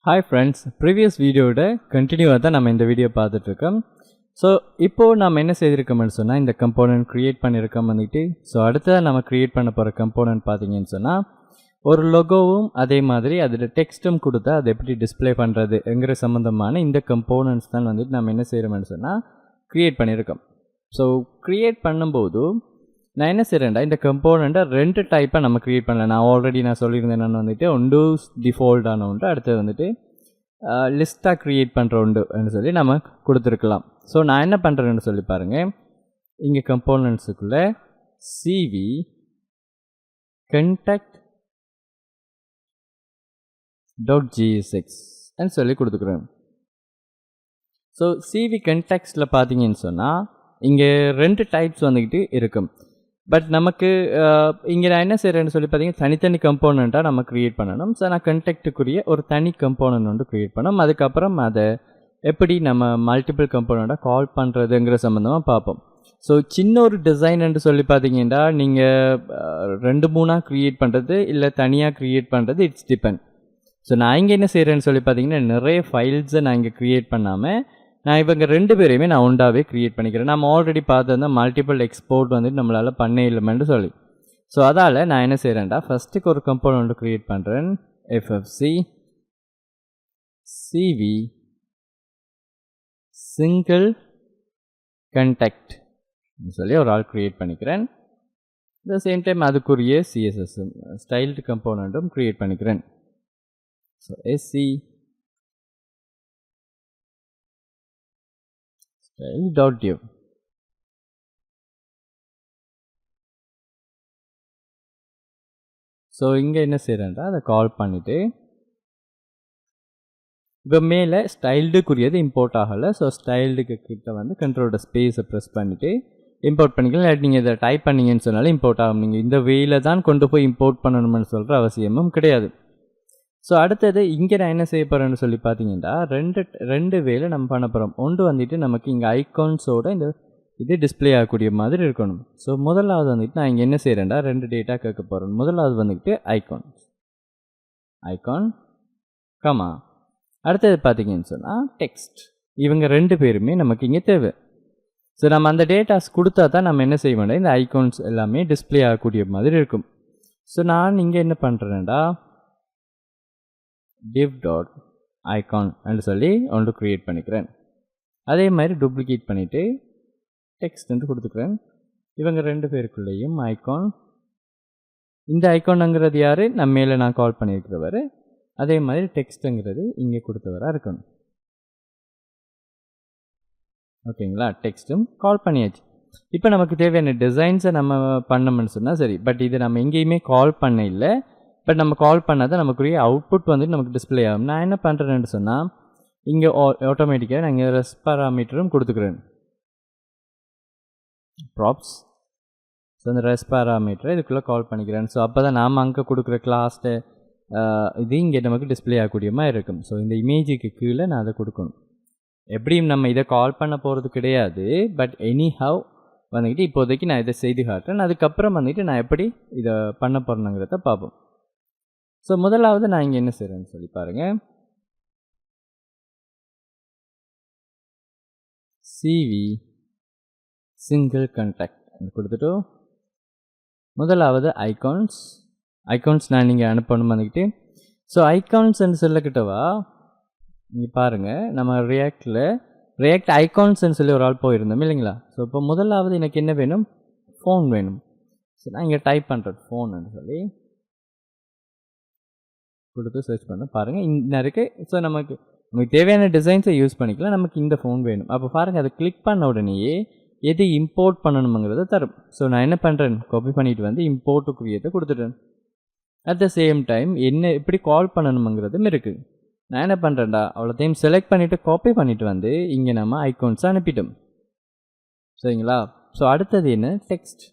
Hi friends, previous வீடியோட கண்டினியூவாக தான் நம்ம இந்த வீடியோ பார்த்துட்ருக்கோம். ஸோ இப்போது நம்ம என்ன செய்திருக்கோம்னு சொன்னால் இந்த கம்போனன்ட் க்ரியேட் பண்ணியிருக்கோம் வந்துட்டு. ஸோ அடுத்ததாக நம்ம க்ரியேட் பண்ண போகிற கம்போனன்ட் பார்த்தீங்கன்னு சொன்னால் ஒரு லொகோவும் அதே மாதிரி அதில் டெக்ஸ்ட்டும் கொடுத்தா அதை எப்படி டிஸ்பிளே பண்ணுறதுங்கிற சம்மந்தமான இந்த கம்போனன்ட்ஸ் தான் வந்துட்டு நம்ம என்ன செய்கிறோம்னு சொன்னால் க்ரியேட் பண்ணியிருக்கோம். ஸோ க்ரியேட் பண்ணும்போது நான் என்ன செய்கிறேன்டா இந்த கம்போனண்ட்டை ரெண்டு டைப்பாக நம்ம க்ரியேட் பண்ணல. நான் ஆல்ரெடி சொல்லியிருந்தேன் நான் வந்துட்டு ஒன்று டிஃபால்ட்டான ஒன்று, அடுத்தது வந்துட்டு லிஸ்ட்டாக க்ரியேட் பண்ணுற ஒன்றுன்னு சொல்லி நம்ம கொடுத்துருக்கலாம். ஸோ நான் என்ன பண்ணுறேன்னு சொல்லி பாருங்கள். இங்கே கம்போனன்ட்ஸுக்குள்ளே சிவி contact.jsx சொல்லி கொடுத்துக்குறேன். ஸோ சிவி கண்டெக்ஸ்டில் பார்த்தீங்கன்னு சொன்னால் இங்கே ரெண்டு டைப்ஸ் வந்துக்கிட்டு இருக்கும். பட் நமக்கு இங்கே நான் என்ன செய்கிறேன்னு சொல்லி பார்த்தீங்கன்னா தனித்தனி கம்போனண்ட்டாக நம்ம க்ரியேட் பண்ணணும். ஸோ நான் கண்டெக்ட்டுக்குரிய ஒரு தனி கம்போனன்ட் வந்து க்ரியேட் பண்ணணும். அதுக்கப்புறம் அதை எப்படி நம்ம மல்டிபிள் கம்போனண்ட்டாக கால் பண்ணுறதுங்கிற சம்மந்தமாக பார்ப்போம். ஸோ சின்ன ஒரு டிசைன்னு சொல்லி பார்த்தீங்கன்னா நீங்கள் 2-3 க்ரியேட் பண்ணுறது இல்லை தனியாக க்ரியேட் பண்ணுறது இட்ஸ் டிபெண்ட். ஸோ நான் இங்கே என்ன செய்கிறேன்னு சொல்லி பார்த்தீங்கன்னா நிறைய ஃபைல்ஸை நான் இங்கே க்ரியேட் பண்ணாமல் நான் இவங்க ரெண்டு பேரையுமே நான் ஒன்றாவே க்ரியேட் பண்ணிக்கிறேன். நம்ம ஆல்ரெடி பார்த்தது மல்டிபிள் எக்ஸ்போர்ட் வந்துட்டு நம்மளால் பண்ண இல்லைமென்று சொல்லி. ஸோ அதால் நான் என்ன செய்கிறேன்டா ஃபஸ்ட்டுக்கு ஒரு கம்போனண்ட் க்ரியேட் பண்ணுறேன். FFC CV சிங்கிள் கண்டெக்ட் சொல்லி ஒரு ஆள் க்ரியேட் பண்ணிக்கிறேன். இந்த சேம் டைம் அதுக்குரிய CSS ஸ்டைல்டு கம்போனண்ட்டும் க்ரியேட் பண்ணிக்கிறேன். So SC style.div. ஸோ இங்கே என்ன செய்கிறேன்டா அதை கால் பண்ணிவிட்டு இப்போ மேலே ஸ்டைல்டுக்குரியது இம்போர்ட் ஆகலை. ஸோ ஸ்டைல்டுக்கு கிட்ட வந்து கண்ட்ரோலோட ஸ்பேஸை ப்ரெஸ் பண்ணிவிட்டு இம்போர்ட் பண்ணிக்கலாம். இல்லாட்டி நீங்கள் இதை டைப் பண்ணிங்கன்னு சொன்னாலும் இம்போர்ட் ஆகும். நீங்கள் இந்த வேயில் தான் கொண்டு போய் இம்போர்ட் பண்ணணும்னு சொல்கிற அவசியமும் கிடையாது. ஸோ அடுத்தது இங்கே நான் என்ன செய்ய போகிறேன்னு சொல்லி பார்த்தீங்கன்னா ரெண்டு வேலை நம்ம பண்ண போகிறோம். ஒன்று வந்துட்டு நமக்கு இங்கே ஐகான்ஸோட இந்த இது டிஸ்பிளே ஆகக்கூடிய மாதிரி இருக்கணும். ஸோ முதலாவது வந்துட்டு நான் இங்கே என்ன செய்கிறேன்டா ரெண்டு டேட்டா கேட்க போகிறேன். முதலாவது வந்துட்டு ஐகான் கமா, அடுத்தது பார்த்தீங்கன்னு சொன்னால் டெக்ஸ்ட். இவங்க ரெண்டு பேருமே நமக்கு இங்கே தேவை. ஸோ நம்ம அந்த டேட்டாஸ் கொடுத்தா தான் நம்ம என்ன செய்ய வேண்டாம் இந்த ஐகான்ஸ் எல்லாமே டிஸ்பிளே ஆகக்கூடிய மாதிரி இருக்கும். ஸோ நான் இங்கே என்ன பண்ணுறேன்டா div.icon சொல்லி ஒன்று க்ரியேட் பண்ணிக்கிறேன். அதே மாதிரி டூப்ளிகேட் பண்ணிவிட்டு டெக்ஸ்ட் வந்து கொடுத்துக்கிறேன். இவங்க ரெண்டு பேருக்குள்ளேயும் ஐகான், இந்த ஐகானுங்கிறது யார் நம்ம மேலே நான் கால் பண்ணியிருக்கிறவர், அதே மாதிரி டெக்ஸ்ட்டுங்கிறது இங்கே கொடுத்தவராக இருக்கணும். ஓகேங்களா, டெக்ஸ்ட்டும் கால் பண்ணியாச்சு. இப்போ நமக்கு தேவையான டிசைன்ஸை நம்ம பண்ணோம்னு சொன்னால் சரி. பட் இது நம்ம எங்கேயுமே கால் பண்ண இல்லை. பட் நம்ம கால் பண்ணால் தான் நமக்குரிய அவுட்புட் வந்துட்டு நமக்கு டிஸ்பிளே ஆகும். நான் என்ன பண்ணுறேன்னு சொன்னால் இங்கே ஆட்டோமேட்டிக்காக நான் இங்கே ரெஸ்ட் பாராமீட்டரும் கொடுத்துக்கிறேன். ப்ராப்ஸ். ஸோ அந்த ரெஸ்ட் பாராமீட்டரை இதுக்குள்ளே கால் பண்ணிக்கிறேன். ஸோ அப்போ தான் நாம் அங்கே கொடுக்குற கிளாஸ்ட்டு இது இங்கே நமக்கு டிஸ்பிளே ஆகக்கூடிய மாதிரி இருக்கும். ஸோ இந்த இமேஜுக்கு கீழே நான் அதை கொடுக்கணும். எப்படியும் நம்ம இதை கால் பண்ண போகிறது கிடையாது. பட் எனி ஹவ் வந்துக்கிட்டு இப்போதைக்கு நான் இதை செய்து காட்டுறேன். அதுக்கப்புறம் வந்துட்டு நான் எப்படி இதை பண்ண போகிறேனுங்கிறத பார்ப்போம். ஸோ முதலாவது நான் இங்கே என்ன செய்கிறேன்னு சொல்லி பாருங்கள். சிவி சிங்கிள் கண்டெக்ட் கொடுத்துட்டு முதலாவது ஐகான்ஸ் நான் நீங்கள் அனுப்பணும் வந்துக்கிட்டு. ஸோ ஐகான்ஸ்ன்னு சொல்லக்கிட்டவா இங்கே பாருங்கள், நம்ம ரியாக்ட் ஐகான்ஸ்ன்னு சொல்லி ஒரு ஆள் போயிருந்தோம் இல்லைங்களா. ஸோ இப்போ முதலாவது எனக்கு என்ன வேணும், ஃபோன் வேணும். ஸோ நான் இங்கே டைப் பண்ணுறேன் ஃபோன்னு சொல்லி கொடுத்து சர்ச் பண்ண பாருங்கள் இன்னும் இருக்குது. ஸோ நமக்கு தேவையான டிசைன்ஸை யூஸ் பண்ணிக்கலாம். நமக்கு இந்த ஃபோன் வேணும். அப்போ பாருங்கள் அதை கிளிக் பண்ண உடனேயே எது இம்போர்ட் பண்ணணுங்கிறத தரும். ஸோ நான் என்ன பண்ணுறேன், காப்பி பண்ணிவிட்டு வந்து இம்போர்ட்டுக்குரியதை கொடுத்துட்டேன். அட் த சேம் டைம் என்ன எப்படி கால் பண்ணணுங்கிறதும் இருக்குது. நான் என்ன பண்ணுறேன்டா அவ்வளோத்தையும் செலக்ட் பண்ணிவிட்டு காப்பி பண்ணிவிட்டு வந்து இங்கே நம்ம ஐகான்ஸ் அனுப்பிட்டோம். சரிங்களா. ஸோ அடுத்தது என்ன, டெக்ஸ்ட்.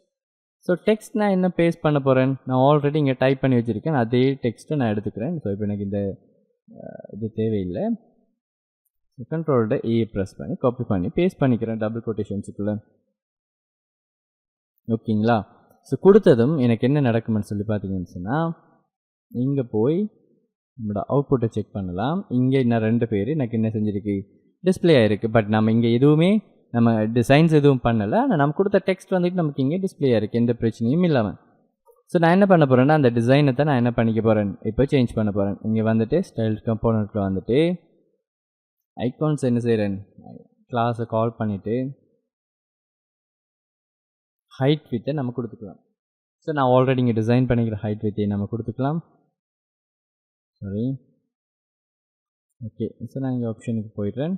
ஸோ டெக்ஸ்ட் நான் என்ன பேஸ்ட் பண்ண போகிறேன், நான் ஆல்ரெடி இங்கே டைப் பண்ணி வச்சுருக்கேன். அதே டெக்ஸ்ட்டை நான் எடுத்துக்கிறேன். ஸோ இப்போ எனக்கு இந்த இது தேவையில்லை. கண்ட்ரோலோட ஏ ப்ரெஸ் பண்ணி காப்பி பண்ணி பேஸ்ட் பண்ணிக்கிறேன் டபுள் கொட்டேஷன்ஸுக்குள்ளே. ஓகேங்களா. ஸோ கொடுத்ததும் எனக்கு என்ன நடக்கும்னு சொல்லி பார்த்தீங்கன்னு சொன்னால் இங்கே போய் நம்மளோட அவுட்புட்டை செக் பண்ணலாம். இங்கே இன்னும் 2 பேர் எனக்கு என்ன செஞ்சிருக்கு, டிஸ்ப்ளே ஆயிருக்கு. பட் நம்ம இங்கே எதுவுமே நம்ம டிசைன்ஸ் எதுவும் பண்ணலை. ஆனால் நம்ம கொடுத்த டெக்ஸ்ட் வந்துட்டு நமக்கு இங்கே டிஸ்ப்ளே ஆயிருக்கு, எந்த பிரச்சனையும் இல்லாமல். ஸோ நான் என்ன பண்ண போகிறேன்னா, அந்த டிசைனை தான் நான் என்ன பண்ணிக்க போகிறேன், இப்போ சேஞ்ச் பண்ண போகிறேன். இங்கே வந்துட்டு ஸ்டைல் கம்போனண்ட்டில் வந்துட்டு ஐகான்ஸ் என்ன செய்கிறேன், கிளாஸை கால் பண்ணிவிட்டு ஹைட் வித்தை நம்ம கொடுத்துக்கலாம். ஸோ நான் ஆல்ரெடி இங்கே டிசைன் பண்ணிக்கிற ஹைட் வித்தை நம்ம கொடுத்துக்கலாம். Sorry, okay. ஸோ நான் இங்கே ஆப்ஷனுக்கு போயிடுறேன்.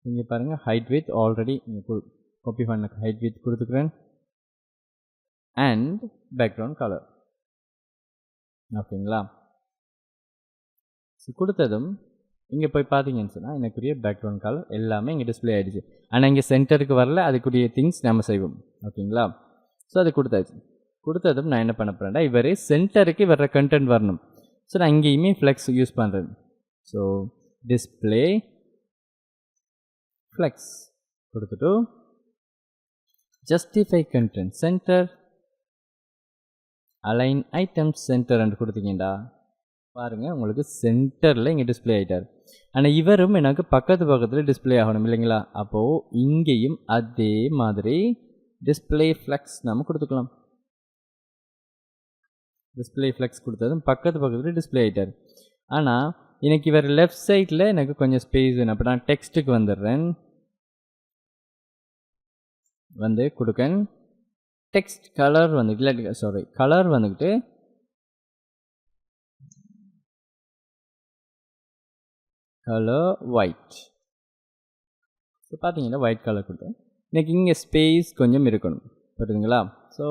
இங்கே பாருங்கள், ஹைட் வித் ஆல்ரெடி இங்கே காப்பி பண்ண ஹைட் வித் கொடுத்துக்கிறேன். And background colour. ஓகேங்களா? ஸோ கொடுத்ததும் இங்கே போய் பார்த்தீங்கன்னு சொன்னால் எனக்குரிய பேக்ரவுண்ட் கலர் எல்லாமே இங்கே டிஸ்பிளே ஆகிடுச்சு. ஆனால் இங்கே சென்டருக்கு வரல, அதுக்குரிய திங்ஸ் நம்ம செய்வோம். ஓகேங்களா? ஸோ அது கொடுத்தாச்சு. கொடுத்ததும் நான் என்ன பண்ண போகிறேன்டா, இவர் சென்டருக்கு வர்ற கண்டென்ட் வரணும். ஸோ நான் இங்கேயுமே ஃப்ளெக்ஸ் யூஸ் பண்ணுறேன். ஸோ டிஸ்பிளே ஃப்ளெக்ஸ் கொடுத்துட்டு justify content center align items center என்று கொடுத்தீங்கடா, பாருங்கள் உங்களுக்கு சென்டரில் இங்கே டிஸ்பிளே ஆகிட்டார். ஆனால் இவரும் எனக்கு பக்கத்தில் டிஸ்பிளே ஆகணும் இல்லைங்களா? அப்போது இங்கேயும் அதே மாதிரி டிஸ்பிளே ஃப்ளெக்ஸ் நம்ம கொடுத்துக்கலாம். டிஸ்பிளே ஃப்ளெக்ஸ் கொடுத்ததும் பக்கத்தில் டிஸ்பிளே ஆகிட்டார். ஆனால் எனக்கு இவர் லெஃப்ட் சைடில் எனக்கு கொஞ்சம் ஸ்பேஸ் வேணும். அப்போ நான் டெக்ஸ்ட்டுக்கு வந்துடுறேன், வந்து கொடுக்கேன். டெக்ஸ்ட் கலர் வந்துட்டு இல்லை, சாரி, கலர் வந்துக்கிட்டு கலர் ஒயிட். ஸோ பார்த்தீங்கன்னா ஒயிட் கலர் கொடுத்தேன். எனக்கு இங்கே ஸ்பேஸ் கொஞ்சம் இருக்கணும், புரியுதுங்களா? ஸோ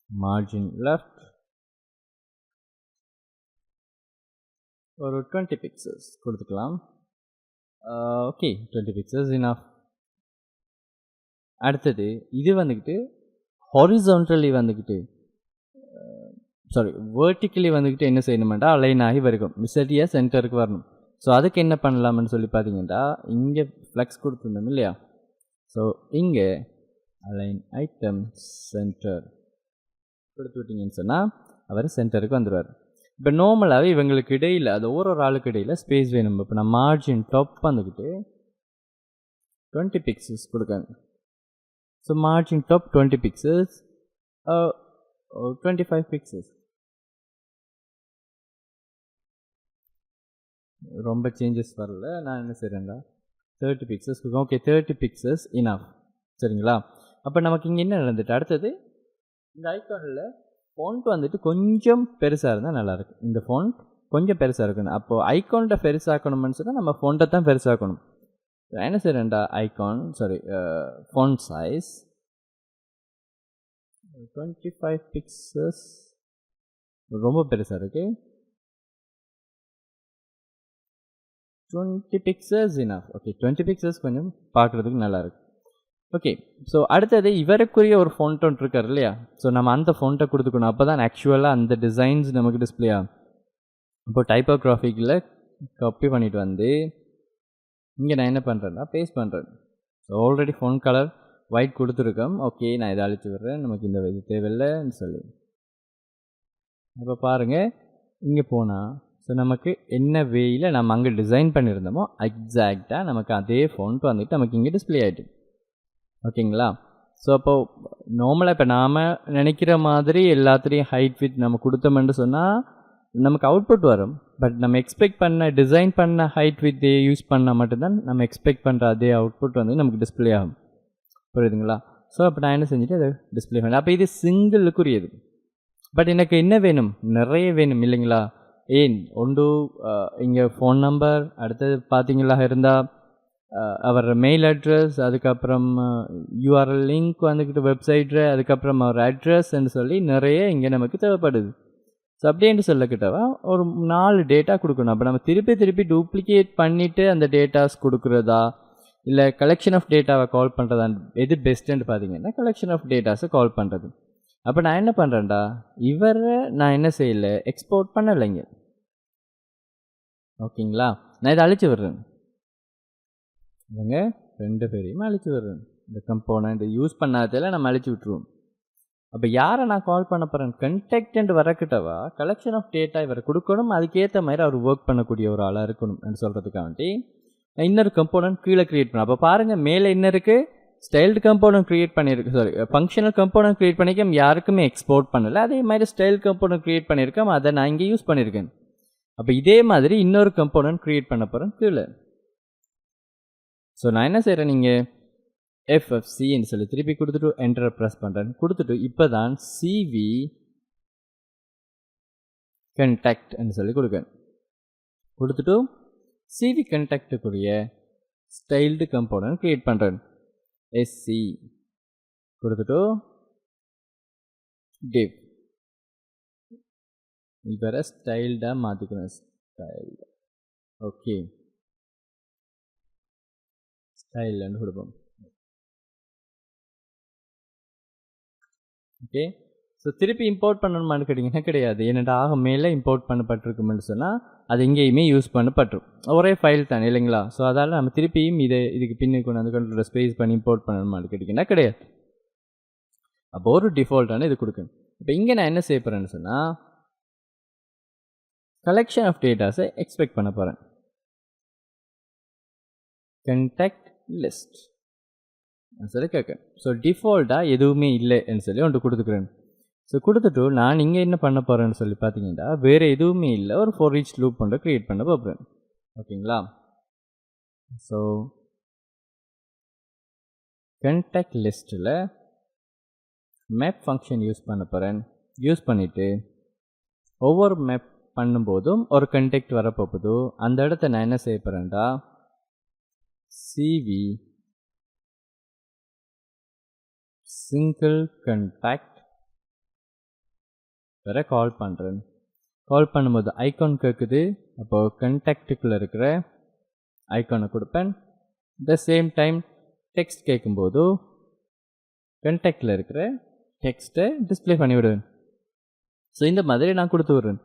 மார்ஜின் லெஃப்ட் ஒரு 20 பிக்சல்ஸ் கொடுத்துக்கலாம். Okay, 20 pixels enough. அடுத்தது இது வந்துக்கிட்டு ஹாரிசான்டலி வந்துக்கிட்டு சாரி வேர்ட்டிக்கலி வந்துக்கிட்டு என்ன செய்யணுமெண்டா, அலைன் ஆகி வரைக்கும் சரியாக சென்டருக்கு வரணும். ஸோ அதுக்கு என்ன பண்ணலாம்னு சொல்லி பார்த்தீங்கன்னா, இங்கே ஃப்ளெக்ஸ் கொடுத்துருந்தோம் இல்லையா? ஸோ இங்கே அலைன் ஐட்டம் சென்டர் கொடுத்து விட்டிங்கன்னு சொன்னால் அவர் சென்டருக்கு வந்துடுவார். இப்போ நார்மலாகவே இவங்களுக்கு இடையில், அது ஒரு ஆளுக்கு இடையில் ஸ்பேஸ் வேணும். இப்போ நான் மார்ஜின் டாப் வந்துக்கிட்டு 20 பிக்சல்ஸ் கொடுக்காங்க. So margin top 20 pixels, 25 pixels. ரொம்ப சேஞ்சஸ் வரல. நான் என்ன செய்கிறேன்டா, 30 பிக்சல்ஸ் கொடுக்கும். Okay, 30 pixels enough. சரிங்களா? அப்போ நமக்கு இங்கே என்ன நடந்துட்டு, அடுத்தது இந்த ஐக்கானில் ஃபோன்ட் வந்துட்டு கொஞ்சம் பெருசாக இருந்தால் நல்லாயிருக்கும். இந்த ஃபோன்ட் கொஞ்சம் பெருசாக இருக்கணும். அப்போது ஐக்கான்ட்ட பெருசாக்கணும்னு சொன்னால் நம்ம ஃபோன்ட்டை தான் பெருசாக்கணும். என்ன செய்கிறேன்டா, icon sorry font size 25 pixels ரொம்ப பெருசாக இருக்குது. 20 பிக்சல்ஸ் இனஃப். ஓகே, 20 பிக்சல்ஸ் கொஞ்சம் பார்க்குறதுக்கு நல்லாயிருக்கு. ஓகே, ஸோ அடுத்தது இவருக்குரிய ஒரு ஃபோன்ட் ஒன்று இருக்கார் இல்லையா? ஸோ நம்ம அந்த ஃபோன்ட்டை கொடுத்துக்கணும். அப்போ தான் ஆக்சுவலாக அந்த டிசைன்ஸ் நமக்கு டிஸ்பிளே ஆகும். இப்போ டைப்போகிராஃபிக்கில் காப்பி பண்ணிட்டு வந்து இங்கே நான் என்ன பண்ணுறேன்னா பேஸ்ட் பண்ணுறேன். So already phone colour white கொடுத்துருக்கோம். ஓகே, நான் இதை அழிச்சு விட்றேன், நமக்கு இந்த இது தேவையில்லைன்னு சொல்லி. இப்போ பாருங்கள், இங்கே போனால் ஸோ நமக்கு என்ன வேயில் நம்ம அங்கே டிசைன் பண்ணியிருந்தோமோ எக்ஸாக்டாக நமக்கு அதே ஃபோன்ட்டு வந்துட்டு நமக்கு இங்கே டிஸ்பிளே ஆகிட்டு. ஓகேங்களா? ஸோ அப்போது நார்மலாக இப்போ நாம் நினைக்கிற மாதிரி எல்லாத்துலேயும் ஹைட் வித் நம்ம கொடுத்தோம்னு சொன்னால் நமக்கு அவுட்புட் வரும். பட் நம்ம எக்ஸ்பெக்ட் பண்ண டிசைன் பண்ண ஹைட் வித் யூஸ் பண்ணால் மட்டும்தான் நம்ம எக்ஸ்பெக்ட் பண்ணுற அதே அவுட்புட் வந்து நமக்கு டிஸ்பிளே ஆகும். புரியுதுங்களா? ஸோ அப்போ நான் என்ன செஞ்சுட்டு அதை டிஸ்பிளே பண்ணேன். அப்போ இது சிங்கிளுக்குரியது. பட் எனக்கு என்ன வேணும், நிறைய வேணும் இல்லைங்களா? ஏன் ஒன்று இங்கே ஃபோன் நம்பர், அடுத்தது பார்த்தீங்களா இருந்தால் அவர் மெயில் அட்ரஸ், அதுக்கப்புறம் யூஆர்எல் லிங்க் வந்துக்கிட்டு வெப்சைட்டு, அதுக்கப்புறம் அவர் அட்ரஸ்ன்னு சொல்லி நிறைய இங்கே நமக்கு தேவைப்படுது. ஸோ அப்படின்ட்டு சொல்லக்கிட்டவா ஒரு 4 டேட்டா கொடுக்கணும். அப்போ நம்ம திருப்பி டூப்ளிகேட் பண்ணிவிட்டு அந்த டேட்டாஸ் கொடுக்குறதா இல்லை கலெக்ஷன் ஆஃப் டேட்டாவை கால் பண்ணுறதா, எது பெஸ்ட்டுன்னு பார்த்தீங்கன்னா கலெக்ஷன் ஆஃப் டேட்டாஸை கால் பண்ணுறது. அப்போ நான் என்ன பண்ணுறேன்டா, இவரை நான் என்ன செய்யலை, எக்ஸ்போர்ட் பண்ணலைங்க. ஓகேங்களா? நான் இதை அழிச்சு விடுறேன். இவங்க 2 பேரையும் அழிச்சு விடுறேன். இந்த கம்போனண்ட் யூஸ் பண்ணாததில் நம்ம அழிச்சு விட்டுருவோம். அப்போ யாரை நான் கால் பண்ண போகிறேன்? கண்டெக்ட் வரக்கிட்டவா கலெக்ஷன் ஆஃப் டேட்டா இவர் கொடுக்கணும், அதுக்கேற்ற மாதிரி அவர் ஒர்க் பண்ணக்கூடிய ஒரு ஆளாக இருக்கணும் சொல்கிறதுக்காண்டி நான் இன்னொரு கம்போனன்ட் கீழே க்ரியேட் பண்ணேன். அப்போ பாருங்கள், மேலே என்ன இருக்குது? ஸ்டைல்டு கம்போனன்ட் க்ரியேட் பண்ணியிருக்கு, சாரி ஃபங்க்ஷனல் கம்போனன்ட் க்ரியேட் பண்ணியிருக்கேன், யாருக்குமே எக்ஸ்போர்ட் பண்ணலை. அதே மாதிரி ஸ்டைல் கம்போனன்ட் க்ரியேட் பண்ணியிருக்கேன், அதை நான் இங்கே யூஸ் பண்ணியிருக்கேன். அப்போ இதே மாதிரி இன்னொரு கம்போனன்ட் க்ரியேட் பண்ண போகிறேன் கீழே. ஸோ நான் என்ன செய்கிறேன், நீங்கள் FFCன்னு சொல்லி திருப்பி கொடுத்துட்டு என்டரை ப்ரெஸ் பண்ணுறேன். கொடுத்துட்டு இப்போ தான் CV கண்டெக்ட்னு சொல்லி கொடுக்கேன். கொடுத்துட்டு CV கண்டெக்ட்டுக்குரிய ஸ்டைல்டு கம்போனன்ட் க்ரியேட் பண்ணுறேன். SC கொடுத்துட்டு div இப்போ ஸ்டைல்டாக மாற்றிக்கணும். ஸ்டைல் ஓகே, ஸ்டைல்னு கொடுப்போம். ஓகே, ஸோ திருப்பி இம்போர்ட் பண்ணணுமான்னு கேட்டிங்கன்னா கிடையாது. என்னடா மேலே இம்போர்ட் பண்ணப்பட்டிருக்குமென்னு சொன்னால் அது எங்கேயுமே யூஸ் பண்ணப்பட்டிரும், ஒரே ஃபைல் தான் இல்லைங்களா? ஸோ அதால் நம்ம திருப்பியும் இதுக்கு பின்னுக்கு கொண்டு வந்து கண்ட்ரோல் ஸ்பேஸ் பண்ணி இம்போர்ட் பண்ணணுமான்னு கேட்டிங்கன்னா கிடையாது. அப்போ ஒரு டிஃபால்ட்டான இது கொடுக்கணும். இப்போ இங்கே நான் என்ன செய்ய போகிறேன்னு சொன்னால் கலெக்ஷன் ஆஃப் டேட்டாஸை எக்ஸ்பெக்ட் பண்ண போகிறேன். கண்டெக்ட் லிஸ்ட் சொல்லி கேட்கேன். ஸோ டிஃபால்ட்டாக எதுவுமே இல்லைன்னு சொல்லி ஒன்று கொடுத்துக்கிறேன். ஸோ கொடுத்துட்டு நான் இங்கே என்ன பண்ண போகிறேன்னு சொல்லி பார்த்தீங்கன்னா வேறு எதுவுமே இல்லை, ஒரு ஃபார் ஈச் லூப் ஒன்று க்ரியேட் பண்ண போகிறேன். ஓகேங்களா? ஸோ கண்டெக்ட் லிஸ்ட்டில் மேப் ஃபங்க்ஷன் யூஸ் பண்ண போகிறேன். யூஸ் பண்ணிவிட்டு ஒவ்வொரு மேப் பண்ணும்போதும் ஒரு கண்டெக்ட் வரப்போகுது. அந்த இடத்த நான் என்ன செய்ய போகிறேன்டா CV சிங்கிள் கண்டெக்ட் வேற கால் பண்ணுறேன். கால் பண்ணும்போது ஐக்கான் கேட்குது, அப்போது கண்டெக்ட்டுக்குள்ளே இருக்கிற ஐக்கானை கொடுப்பேன். த சேம் டைம் டெக்ஸ்ட் கேட்கும்போது கண்டெக்டில் இருக்கிற டெக்ஸ்ட்டை டிஸ்பிளே பண்ணிவிடுவேன். ஸோ இந்த மாதிரி நான் கொடுத்து விட்றேன்.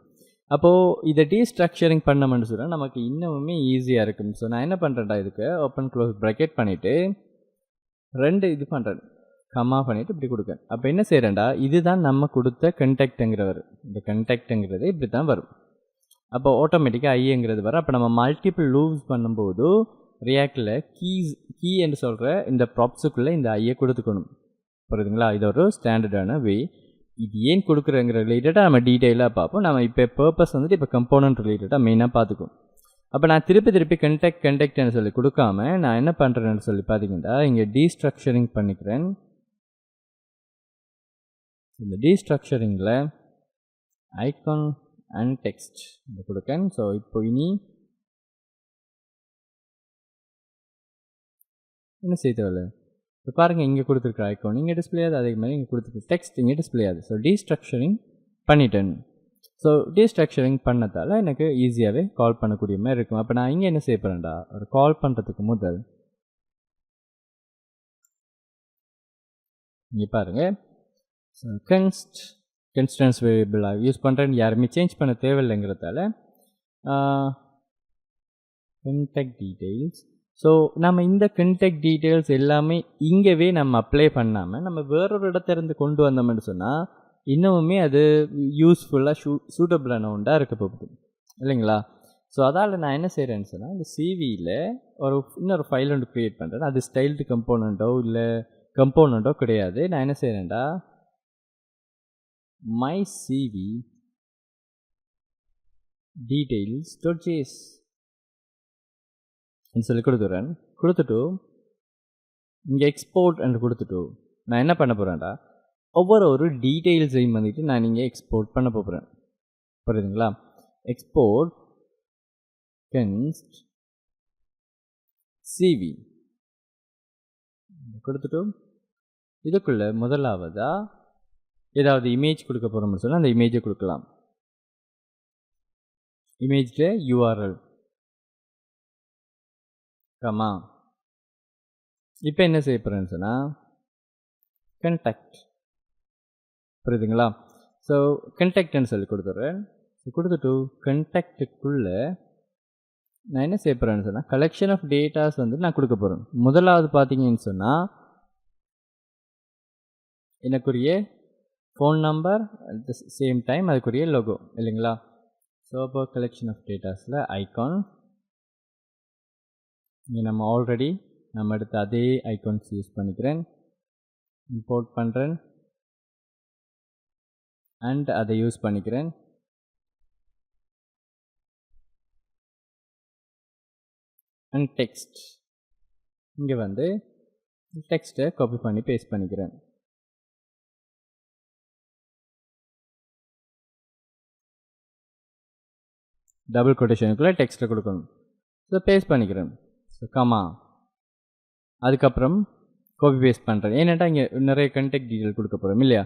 அப்போது இதை டீஸ்ட்ரக்சரிங் பண்ணோம்னு சொன்னால் நமக்கு இன்னமுமே ஈஸியாக இருக்கும். ஸோ நான் என்ன பண்ணுறேன்டா, இதுக்கு ஓப்பன் க்ளோஸ் ப்ராக்கெட் பண்ணிவிட்டு 2 இது பண்ணுறேன், கம்மா பண்ணிவிட்டு இப்படி கொடுக்கேன். அப்போ என்ன செய்கிறேன்டா, இதுதான் நம்ம கொடுத்த கண்டெக்ட்டுங்கிறவர். இந்த கண்டெக்ட்டுங்கிறது இப்படி தான் வரும். அப்போ ஆட்டோமேட்டிக்காக ஐங்கிறது வரும். அப்போ நம்ம மல்டிபிள் லூப்ஸ் பண்ணும்போது ரியாக்டில் கீ என்று சொல்கிற இந்த ப்ராப்ஸுக்குள்ளே இந்த ஐயை கொடுத்துக்கணும். புரியுதுங்களா? இது ஒரு ஸ்டாண்டர்டான வே. இது ஏன் கொடுக்குறங்கிற ரிலேட்டடாக நம்ம டீட்டெயிலாக பார்ப்போம். நம்ம இப்போ பர்பஸ் வந்துட்டு இப்போ கம்போனன்ட் ரிலேட்டடாக மெயினாக பார்த்துக்கும். அப்போ நான் திருப்பி கண்டெக்ட்னு சொல்லி கொடுக்காம நான் என்ன பண்ணுறேன்னு சொல்லி பார்த்தீங்கன்னா இங்கே டீஸ்ட்ரக்சரிங் பண்ணிக்கிறேன். இந்த டீஸ்ட்ரக்சரிங்கில் ஐக்கான் அண்ட் டெக்ஸ்ட் இந்த கொடுக்கேன். ஸோ இப்போ இனி என்ன செய்தவல்ல, இப்போ பாருங்கள் இங்கே கொடுத்துருக்குற ஐக்கான் இங்கே டிஸ்பிளே ஆகுது, அதே மாதிரி இங்கே கொடுத்துருக்கு டெக்ஸ்ட் இங்கே டிஸ்பிளே ஆகுது. ஸோ டீஸ்ட்ரக்சரிங் பண்ணிட்டேன். ஸோ டீஸ்ட்ரக்சரிங் பண்ணதால் எனக்கு ஈஸியாகவே கால் பண்ணக்கூடிய மாதிரி இருக்கும். அப்போ நான் இங்கே என்ன செய்ய போகிறேன்டா, ஒரு கால் பண்ணுறதுக்கு முதல் இங்கே பாருங்கள் கன்ஸ்டன்ஸ் வேரியபிளாக யூஸ் பண்ணுறேன்னு யாருமே சேஞ்ச் பண்ண தேவையில்லைங்கிறதால கண்டெக்ட் டீட்டெயில்ஸ். ஸோ நம்ம இந்த கண்டெக்ட் டீட்டெயில்ஸ் எல்லாமே இங்கேவே நம்ம அப்ளை பண்ணாமல் நம்ம வேறொரு இடத்துலேருந்து கொண்டு வந்தோம்னு சொன்னால் இன்னமுமே அது யூஸ்ஃபுல்லாக சூட்டபிளான ஒன்றாக இருக்க போகுது இல்லைங்களா? ஸோ அதால் நான் என்ன செய்கிறேன்னு சொன்னால் இந்த CVயில் இன்னொரு ஃபைல் ஒன்று க்ரியேட் பண்ணுறேன். அது ஸ்டைல்டு கம்போனண்ட்டோ இல்லை கம்போனண்ட்டோ கிடையாது. நான் என்ன செய்கிறேன்டா my CV details.js சொல்லி கொடுத்துறேன். கொடுத்துட்டு இங்கே எக்ஸ்போர்ட் என்று கொடுத்துட்டு நான் என்ன பண்ண போகிறேன்டா ஒவ்வொரு டீட்டெயில்ஸையும் வந்துட்டு நான் இங்கே எக்ஸ்போர்ட் பண்ண போகிறேன். புரியுதுங்களா? எக்ஸ்போர்ட் கன்ஸ்ட் CV கொடுத்துட்டு இதுக்குள்ளே முதலாவதாக ஏதாவது இமேஜ் கொடுக்க போகிறோம்னு சொன்னால் அந்த இமேஜை கொடுக்கலாம். இமேஜில் URL கமா இப்போ என்ன செய்ய போகிறேன்னு சொன்னால் கண்டெக்ட். புரியுதுங்களா? ஸோ கண்டெக்ட்னு சொல்லி கொடுத்துட்றேன். கொடுத்துட்டு கண்டெக்ட்டுக்குள்ளே நான் என்ன செய்ய போகிறேன்னு சொன்னால் கலெக்ஷன் ஆஃப் டேட்டாஸ் வந்து நான் கொடுக்க போகிறேன். முதலாவது பார்த்தீங்கன்னு சொன்னால் எனக்குரிய phone number at the same time அதுக்குரிய லோகோ இல்லைங்களா. ஸோ அப்போ கலெக்ஷன் ஆஃப் டேட்டாஸில் ஐகான் இங்கே நம்ம எடுத்த அதே ஐகான்ஸ் யூஸ் பண்ணிக்கிறேன், இம்போர்ட் பண்ணுறேன் அண்ட் அதை யூஸ் பண்ணிக்கிறேன். அண்ட் டெக்ஸ்ட் இங்கே வந்து டெக்ஸ்ட்டை காப்பி பண்ணி பேஸ்ட் பண்ணிக்கிறேன். டபுள் கொட்டேஷனுக்குள்ளே டெக்ஸ்ட்டை கொடுக்கணும். ஸோ பேஸ்ட் பண்ணிக்கிறேன். ஸோ கமா அதுக்கப்புறம் காப்பி பேஸ்ட் பண்ணுறேன். ஏன்னாட்டா இங்கே நிறைய கண்டெக்ட் டீட்டெயில் கொடுக்க போகிறோம் இல்லையா.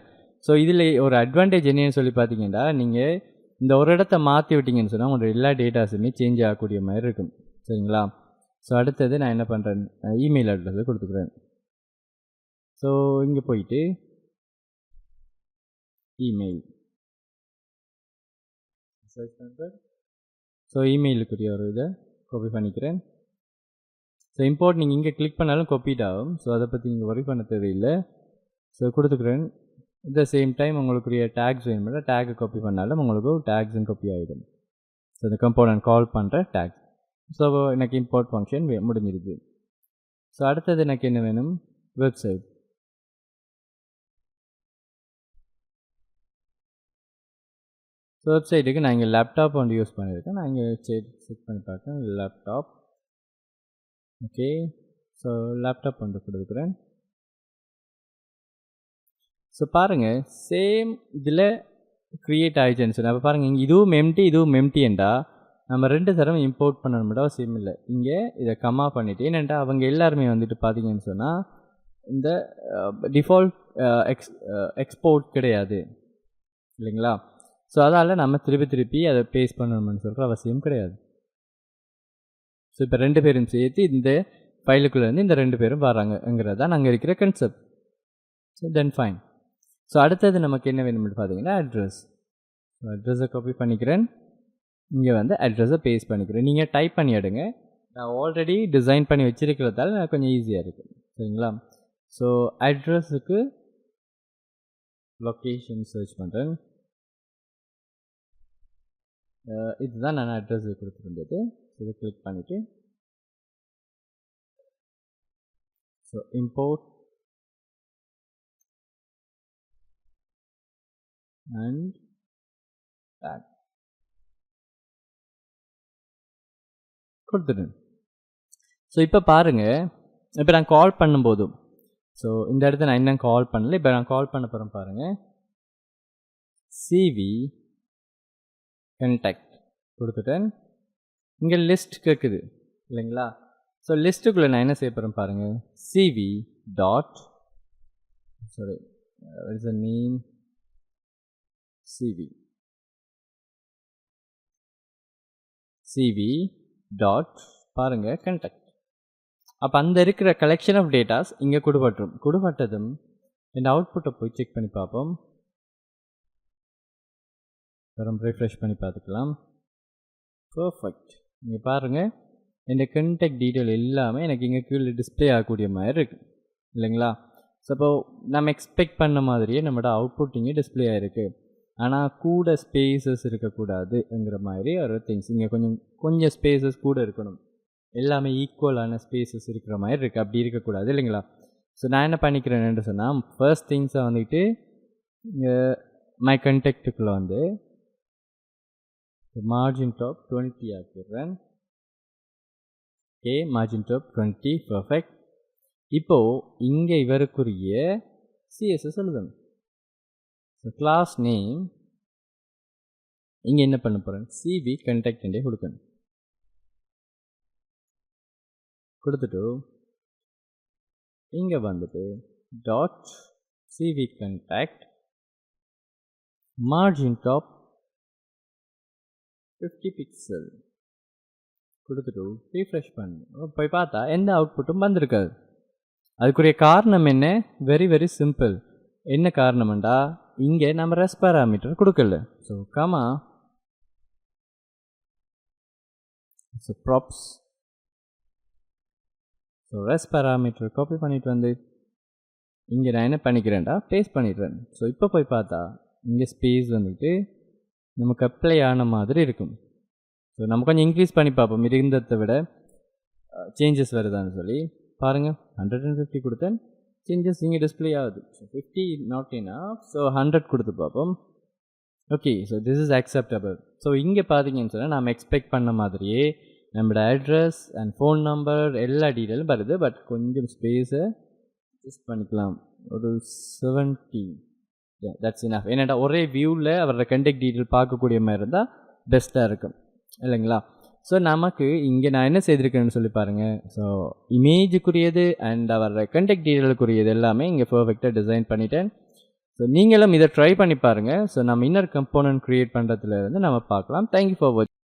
ஸோ இதில் ஒரு அட்வான்டேஜ் என்னன்னு சொல்லி பார்த்தீங்கன்னா, நீங்கள் இந்த ஒரு இடத்த மாற்றி விட்டிங்கன்னு சொன்னால் உங்களோட எல்லா டேட்டாஸுமே சேஞ்ச் ஆகக்கூடிய மாதிரி இருக்கும் சரிங்களா. ஸோ அடுத்தது நான் என்ன பண்ணுறேன், இமெயில் அட்ரஸை கொடுத்துக்கிறேன். ஸோ இங்கே போயிட்டு இமெயில் சர்ச் பண்ணுறேன். ஸோ இமெயிலுக்குரிய ஒரு இதை காப்பி பண்ணிக்கிறேன். ஸோ இம்போர்ட் நீங்கள் இங்கே கிளிக் பண்ணாலும் காப்பீட் ஆகும். ஸோ அதை பற்றி நீங்கள் ஒரி பண்ண தேவையில்லை. ஸோ கொடுத்துக்கிறேன். at the சேம் டைம் உங்களுக்குரிய டேக்ஸ் வேணும்னா டேக்கை காப்பி பண்ணாலும் உங்களுக்கு டேக்ஸும் காப்பி ஆகிடும். ஸோ இந்த கம்போனன்ட் கால் பண்ணுற டேக்ஸ். ஸோ எனக்கு இம்போர்ட் ஃபங்க்ஷன் முடிஞ்சிருது. ஸோ அடுத்தது எனக்கு என்ன வேணும், வெப்சைட். ஸோ வெப்சைட்டுக்கு நான் இங்கே லேப்டாப் வந்து யூஸ் பண்ணியிருக்கேன். நான் இங்கே செக் பண்ணி பார்க்கேன் லேப்டாப். ஓகே, ஸோ லேப்டாப் வந்து கொடுக்குறேன். ஸோ பாருங்கள் சேம் இதில் க்ரியேட் ஆகிடுச்சுன்னு சொல்லி அப்போ பாருங்கள் இங்கே இதுவும் எம்டிஎன்டா நம்ம 2 தரம் இம்போர்ட் பண்ணணும்டா அவசியம் இல்லை. இங்கே இதை கமா பண்ணிவிட்டு என்னென்னா அவங்க எல்லாருமே வந்துட்டு பார்த்தீங்கன்னு சொன்னால் இந்த டிஃபால்ட் எக்ஸ்போர்ட் கிடையாது இல்லைங்களா. ஸோ அதால் நம்ம திருப்பி அதை பேஸ்ட் பண்ணணும்னு சொல்கிற அவசியம் கிடையாது. ஸோ இப்போ 2 பேரும் சேர்த்து இந்த ஃபைலுக்குள்ளேருந்து இந்த 2 பேரும் வராங்கங்கிறது தான் நாங்கள் இருக்கிற concept. So then fine. So அடுத்தது நமக்கு என்ன வேணும்னு பார்த்தீங்கன்னா அட்ரஸ். ஸோ அட்ரஸை காப்பி பண்ணிக்கிறேன், இங்கே வந்து அட்ரஸை பேஸ்ட் பண்ணிக்கிறேன். நீங்கள் டைப் பண்ணி எடுங்க, நான் ஆல்ரெடி டிசைன் பண்ணி வச்சுருக்கிறதால எனக்கு கொஞ்சம் ஈஸியாக இருக்குது சரிங்களா. ஸோ அட்ரஸுக்கு லொக்கேஷன் சர்ச் பண்ணுறேன். இதுதான் நான் அட்ரஸ் கொடுத்துருந்தது. இதை கிளிக் பண்ணிவிட்டு ஸோ இம்போர்ட் அண்ட் டேக் கொடுத்துட்டேன். ஸோ இப்போ பாருங்கள், இப்போ நான் கால் பண்ணும்போதும் ஸோ இந்த இடத்த நான் இன்னும் கால் பண்ணல, இப்போ நான் கால் பண்ண போகிறேன் பாருங்கள். சிவி கண்டாக்ட் கொடுத்துட்டேன். இங்கே லிஸ்ட் கேட்குது இல்லைங்களா. ஸோ லிஸ்ட்டுக்குள்ளே நான் என்ன செய்ய போகிறேன் பாருங்கள். CV dot is a name CV dot பாருங்கள் கண்டாக்ட். அப்போ அந்த இருக்கிற கலெக்ஷன் ஆஃப் டேட்டாஸ் இங்கே கொடுபட்டதும் இந்த அவுட்புட்டை போய் செக் பண்ணி பார்ப்போம். ரெஃப்ரெஷ் பண்ணி பார்த்துக்கலாம். பர்ஃபெக்ட். இங்கே பாருங்கள் இந்த கண்டாக்ட் டீட்டெயில் எல்லாமே எனக்கு இங்கே கீழே டிஸ்பிளே ஆகக்கூடிய மாதிரி இருக்குது இல்லைங்களா. ஸோ அப்போ நம்ம எக்ஸ்பெக்ட் பண்ண மாதிரியே நம்மளோட அவுட்புட் இங்கே டிஸ்பிளே ஆகிருக்கு. ஆனால் கூட ஸ்பேசஸ் இருக்கக்கூடாதுங்கிற மாதிரி ஒரு திங்ஸ் இங்கே கொஞ்சம் ஸ்பேசஸ் கூட இருக்கணும். எல்லாமே ஈக்குவலான ஸ்பேசஸ் இருக்கிற மாதிரி இருக்குது, அப்படி இருக்கக்கூடாது இல்லைங்களா. ஸோ நான் என்ன பண்ணிக்கிறேன்னு சொன்னால் ஃபர்ஸ்ட் திங்ஸை வந்துட்டு இங்கே மை கண்டாக்டுக்குள்ளே வந்து மார்ஜின் டாப் 20 ஆக்கிடுறேன். Okay, margin top 20 perfect. இப்போது இங்கே இவருக்குரிய சிஎஸ்எஸ் எழுதணும். ஸோ கிளாஸ் நேம் இங்கே என்ன பண்ண போகிறேன், சிவி கண்டாக்ட் கொடுக்கணும். கொடுத்துட்டு இங்கே வந்துட்டு dot CV contact margin top 50 pixel கொடுத்துட்டு ரீஃப்ரெஷ் பண்ணு. போய் பார்த்தா எந்த அவுட்புட்டும் வந்திருக்காது. அதுக்குரிய காரணம் என்ன, வெரி வெரி சிம்பிள். என்ன காரணம்டா இங்கே நம்ம ரெஸ் பாராமீட்டர் கொடுக்கல. So comma so props so res parameter copy பண்ணிட்டு வந்து இங்கே நான் என்ன பண்ணிக்கிறேன்டா பேஸ்ட் பண்ணிடுறேன். ஸோ இப்போ போய் பார்த்தா இங்கே ஸ்பேஸ் வந்துட்டு நமக்கு அப்ளை ஆன மாதிரி இருக்கும். ஸோ நம்ம கொஞ்சம் இன்க்ரீஸ் பண்ணி பார்ப்போம் இருந்ததை விட சேஞ்சஸ் வருதான்னு சொல்லி பாருங்கள். 150 கொடுத்தேன், சேஞ்சஸ் இங்கே டிஸ்பிளே ஆகுது. ஸோ 50 நாட் இனஃப், ஸோ 100 கொடுத்து பார்ப்போம். Okay, so this is acceptable. So இங்கே பார்த்தீங்கன்னு சொன்னால் நம்ம எக்ஸ்பெக்ட் பண்ண மாதிரியே நம்மளோட அட்ரஸ் அண்ட் ஃபோன் நம்பர் எல்லா டீட்டெயிலும் வருது. பட் கொஞ்சம் ஸ்பேஸை அட்ஜஸ்ட் பண்ணிக்கலாம். ஒரு 70, தட்ஸ் இனஃப். ஏன்னாடா ஒரே வியூவில் அவரோட கண்டெக்ட் டீட்டெயில் பார்க்கக்கூடிய மாதிரி இருந்தால் பெஸ்ட்டாக இருக்கும் இல்லைங்களா? ஸோ நமக்கு இங்கே நான் என்ன செய்திருக்கேன்னு சொல்லி பாருங்கள். ஸோ இமேஜுக்குரியது அண்ட் அவரோட கண்டெக்ட் டீட்டெயிலுக்குரியது எல்லாமே இங்கே பர்ஃபெக்டாக டிசைன் பண்ணிட்டேன். ஸோ நீங்களும் இதை ட்ரை பண்ணி பாருங்கள். ஸோ நம்ம இன்னொரு கம்போனன்ட் க்ரியேட் பண்ணுறதுலேருந்து நம்ம பார்க்கலாம். தேங்க்யூ ஃபார் வாட்சிங்.